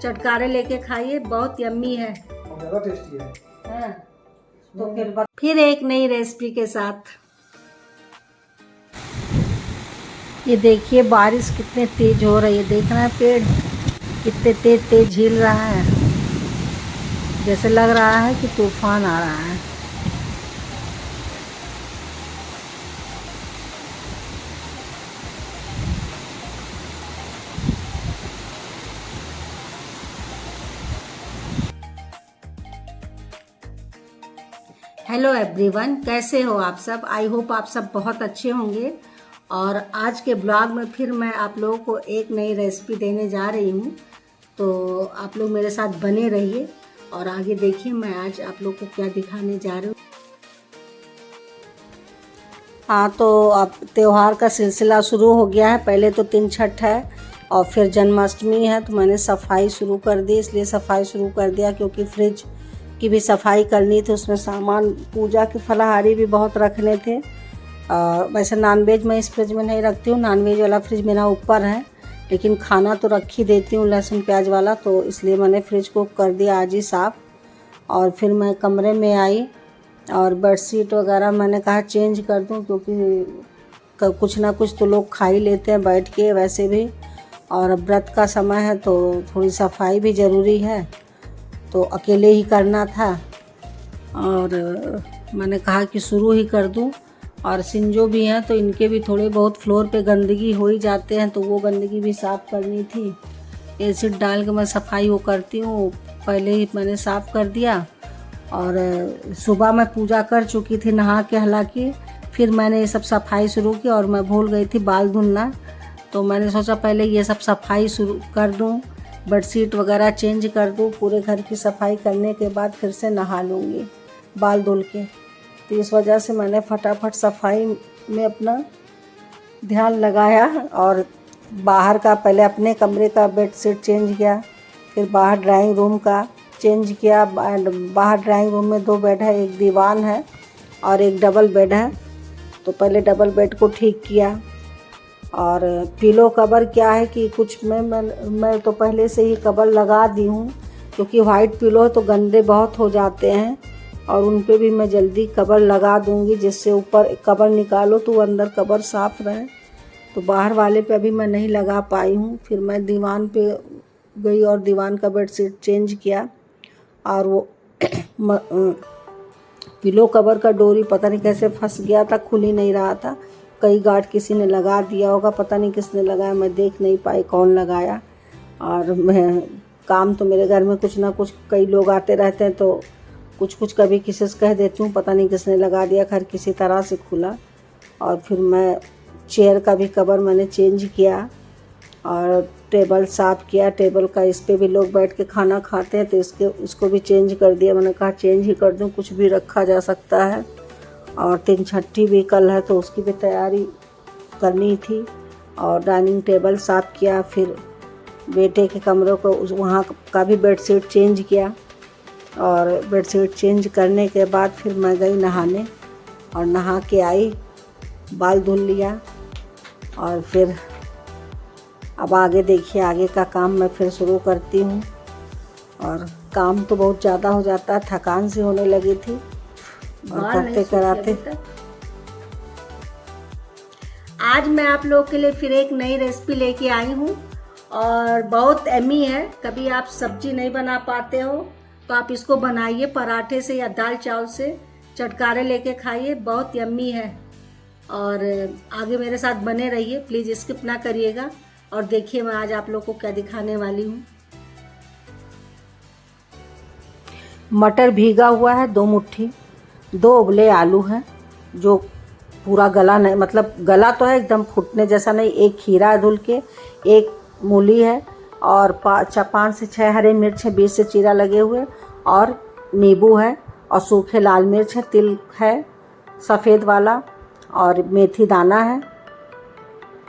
चटकारे लेके खाइए, बहुत यम्मी है। ज़्यादा टेस्टी है। हाँ, तो फिर एक नई रेसिपी के साथ। ये देखिए बारिश कितने तेज हो रही है, देख रहे हैं पेड़ कितने तेज तेज झील रहा है, जैसे लग रहा है कि तूफान आ रहा है। हेलो एवरीवन, कैसे हो आप सब? आई होप आप सब बहुत अच्छे होंगे। और आज के ब्लॉग में फिर मैं आप लोगों को एक नई रेसिपी देने जा रही हूँ, तो आप लोग मेरे साथ बने रहिए और आगे देखिए मैं आज आप लोग को क्या दिखाने जा रही हूँ। हाँ, तो अब त्यौहार का सिलसिला शुरू हो गया है। पहले तो 3 छठ है और फिर जन्माष्टमी है, तो मैंने सफाई शुरू कर दी। इसलिए सफाई शुरू कर दिया क्योंकि फ्रिज की भी सफाई करनी थी, उसमें सामान पूजा के फलाहारी भी बहुत रखने थे। वैसे नॉनवेज मैं इस फ्रिज में नहीं रखती हूँ, नॉनवेज वाला फ्रिज मेरा ऊपर है, लेकिन खाना तो रख ही देती हूँ लहसुन प्याज वाला, तो इसलिए मैंने फ्रिज को कर दिया आज ही साफ़। और फिर मैं कमरे में आई और बेडशीट वगैरह मैंने कहा चेंज कर दूँ, क्योंकि कुछ ना कुछ तो लोग खा ही लेते हैं बैठ के वैसे भी, और व्रत का समय है तो थोड़ी सफाई भी ज़रूरी है, तो अकेले ही करना था और मैंने कहा कि शुरू ही कर दूं। और सिंजो भी हैं तो इनके भी थोड़े बहुत फ्लोर पे गंदगी हो ही जाते हैं, तो वो गंदगी भी साफ़ करनी थी। एसिड डाल के मैं सफाई वो करती हूँ, पहले ही मैंने साफ़ कर दिया। और सुबह मैं पूजा कर चुकी थी नहा के, हालांकि फिर मैंने ये सब सफाई शुरू की और मैं भूल गई थी बाल धुलना, तो मैंने सोचा पहले ये सब सफाई शुरू कर दूँ, बेडशीट वगैरह चेंज कर दूँ, पूरे घर की सफाई करने के बाद फिर से नहा लूँगी बाल धुल के। तो इस वजह से मैंने फटाफट सफाई में अपना ध्यान लगाया और बाहर का पहले अपने कमरे का बेडशीट चेंज किया, फिर बाहर ड्राइंग रूम का चेंज किया। बाहर ड्राइंग रूम में 2 बेड है, एक दीवान है और एक डबल बेड है, तो पहले डबल बेड को ठीक किया। और पिलो कवर क्या है कि कुछ मैं तो पहले से ही कवर लगा दी हूँ, क्योंकि वाइट पिलो तो गंदे बहुत हो जाते हैं और उन पे भी मैं जल्दी कवर लगा दूँगी, जिससे ऊपर कवर निकालो तो अंदर कवर साफ़ रहे। तो बाहर वाले पे अभी मैं नहीं लगा पाई हूँ। फिर मैं दीवान पे गई और दीवान का बेडशीट चेंज किया, और वो पिलो कवर का डोरी पता नहीं कैसे फंस गया था, खुल ही नहीं रहा था। कई गार्ड किसी ने लगा दिया होगा, पता नहीं किसने लगाया, मैं देख नहीं पाई कौन लगाया। और मैं काम तो मेरे घर में कुछ ना कुछ कई लोग आते रहते हैं, तो कुछ कभी किसी से कह देती हूँ, पता नहीं किसने लगा दिया, खैर किसी तरह से खुला। और फिर मैं चेयर का भी कवर मैंने चेंज किया और टेबल साफ़ किया। टेबल का इस पे भी लोग बैठ के खाना खाते हैं, तो इसको भी चेंज कर दिया। मैंने कहा चेंज ही कर दूँ, कुछ भी रखा जा सकता है। और 3 छठी भी कल है, तो उसकी भी तैयारी करनी थी। और डाइनिंग टेबल साफ़ किया, फिर बेटे के कमरों को वहाँ का भी बेडशीट चेंज किया। और बेडशीट चेंज करने के बाद फिर मैं गई नहाने और नहा के आई, बाल धुल लिया। और फिर अब आगे देखिए, आगे का काम मैं फिर शुरू करती हूँ। और काम तो बहुत ज़्यादा हो जाता है, थकान सी होने लगी थी और करते कराते। आज मैं आप लोग के लिए फिर एक नई रेसिपी लेके आई हूँ और बहुत यम्मी है। कभी आप सब्जी नहीं बना पाते हो तो आप इसको बनाइए, पराठे से या दाल चावल से चटकारे लेके खाइए, बहुत यम्मी है। और आगे मेरे साथ बने रहिए, प्लीज़ स्किप ना करिएगा। और देखिए मैं आज आप लोग को क्या दिखाने वाली हूँ। मटर भीगा हुआ है 2 मुट्ठी, 2 उबले आलू हैं जो पूरा गला नहीं, मतलब गला तो है एकदम फूटने जैसा नहीं, एक खीरा है धुल के, एक मूली है और 5 से 6 हरे मिर्च है, बीच से चीरा लगे हुए, और नींबू है और सूखे लाल मिर्च है, तिल है सफ़ेद वाला और मेथी दाना है,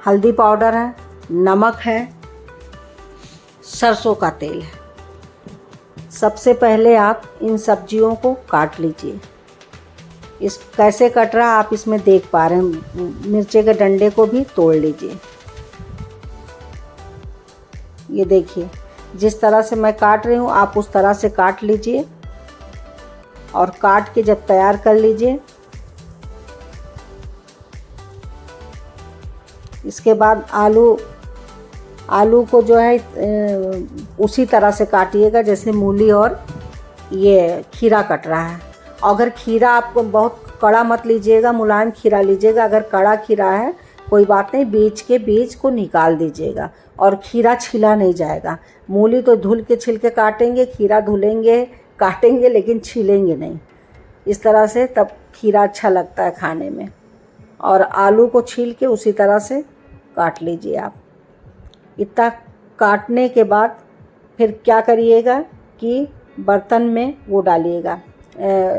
हल्दी पाउडर है, नमक है, सरसों का तेल है। सबसे पहले आप इन सब्जियों को काट लीजिए। इस कैसे कट रहा आप इसमें देख पा रहे हैं। मिर्चे के डंडे को भी तोड़ लीजिए। ये देखिए, जिस तरह से मैं काट रही हूँ आप उस तरह से काट लीजिए और काट के जब तैयार कर लीजिए। इसके बाद आलू को जो है उसी तरह से काटिएगा जैसे मूली और ये खीरा कट रहा है। अगर खीरा आपको बहुत कड़ा मत लीजिएगा, मुलायम खीरा लीजिएगा। अगर कड़ा खीरा है कोई बात नहीं, बीज को निकाल दीजिएगा और खीरा छिला नहीं जाएगा। मूली तो धुल के छिलके काटेंगे, खीरा धुलेंगे काटेंगे लेकिन छीलेंगे नहीं। इस तरह से तब खीरा अच्छा लगता है खाने में। और आलू को छील के उसी तरह से काट लीजिए आप। इतना काटने के बाद फिर क्या करिएगा कि बर्तन में वो डालिएगा,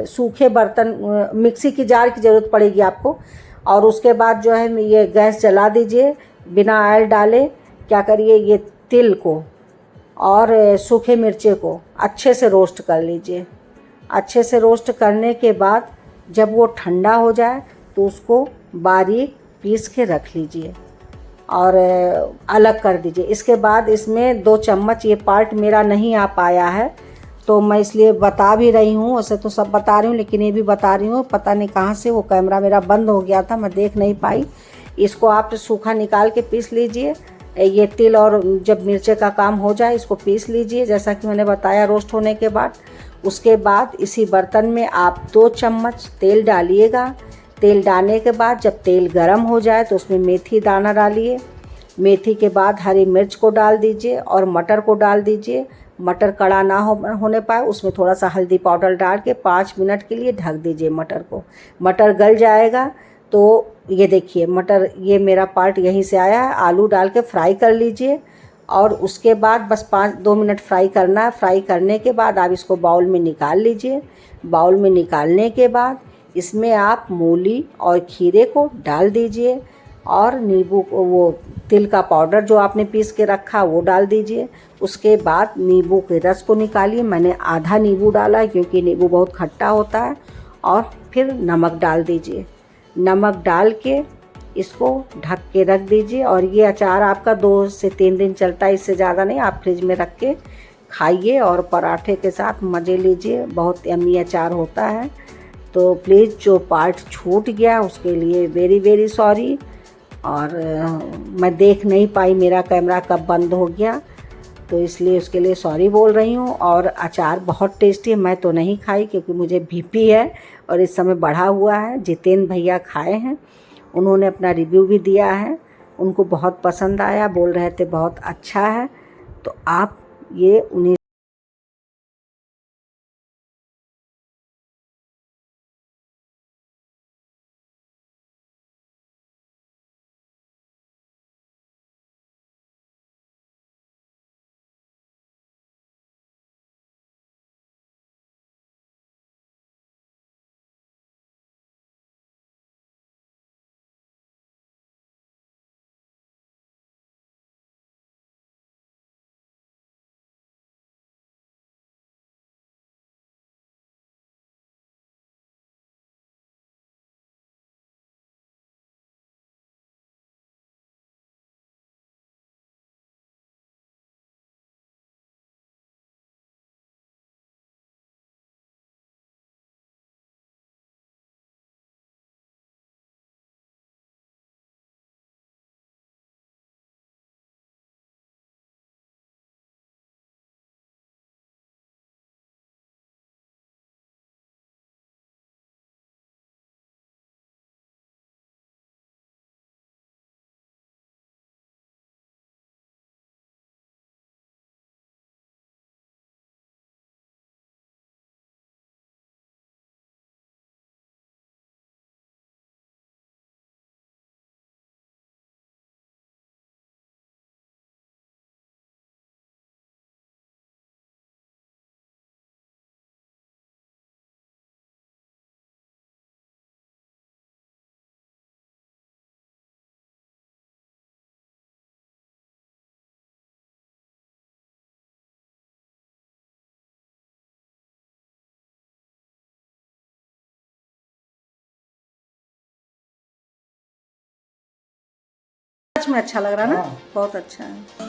सूखे बर्तन, मिक्सी की जार की ज़रूरत पड़ेगी आपको। और उसके बाद जो है ये गैस जला दीजिए, बिना ऑयल डाले क्या करिए, ये तिल को और सूखे मिर्चे को अच्छे से रोस्ट कर लीजिए। अच्छे से रोस्ट करने के बाद जब वो ठंडा हो जाए तो उसको बारीक पीस के रख लीजिए और अलग कर दीजिए। इसके बाद इसमें 2 चम्मच, ये पार्ट मेरा नहीं आ पाया है तो मैं इसलिए बता भी रही हूँ, वैसे तो सब बता रही हूँ लेकिन ये भी बता रही हूँ। पता नहीं कहाँ से वो कैमरा मेरा बंद हो गया था, मैं देख नहीं पाई। इसको आप सूखा निकाल के पीस लीजिए। ये तिल और जब मिर्चे का काम हो जाए इसको पीस लीजिए जैसा कि मैंने बताया रोस्ट होने के बाद। उसके बाद इसी बर्तन में आप 2 चम्मच तेल डालिएगा। तेल डालने के बाद जब तेल गर्म हो जाए तो उसमें मेथी दाना डालिए। मेथी के बाद हरी मिर्च को डाल दीजिए और मटर को डाल दीजिए। मटर कड़ा ना होने पाए उसमें थोड़ा सा हल्दी पाउडर डाल के 5 मिनट के लिए ढक दीजिए मटर को। मटर गल जाएगा तो ये देखिए मटर, ये मेरा पार्ट यहीं से आया है। आलू डाल के फ्राई कर लीजिए और उसके बाद बस 2 मिनट फ्राई करना है। फ्राई करने के बाद आप इसको बाउल में निकाल लीजिए। बाउल में निकालने के बाद इसमें आप मूली और खीरे को डाल दीजिए और नींबू को, वो तिल का पाउडर जो आपने पीस के रखा वो डाल दीजिए। उसके बाद नींबू के रस को निकालिए। मैंने आधा नींबू डाला है क्योंकि नींबू बहुत खट्टा होता है। और फिर नमक डाल दीजिए। नमक डाल के इसको ढक के रख दीजिए और ये अचार आपका 2 से 3 दिन चलता है, इससे ज़्यादा नहीं। आप फ्रिज में रख के खाइए और पराठे के साथ मज़े लीजिए, बहुत यम्मी अचार होता है। तो प्लीज़ जो पार्ट छूट गया उसके लिए वेरी वेरी सॉरी। और मैं देख नहीं पाई मेरा कैमरा कब बंद हो गया तो इसलिए उसके लिए सॉरी बोल रही हूँ। और अचार बहुत टेस्टी है, मैं तो नहीं खाई क्योंकि मुझे बीपी है और इस समय बढ़ा हुआ है। जितेंद्र भैया खाए हैं, उन्होंने अपना रिव्यू भी दिया है, उनको बहुत पसंद आया, बोल रहे थे बहुत अच्छा है। तो आप ये उन्हें सच में अच्छा लग रहा है ना, बहुत अच्छा है।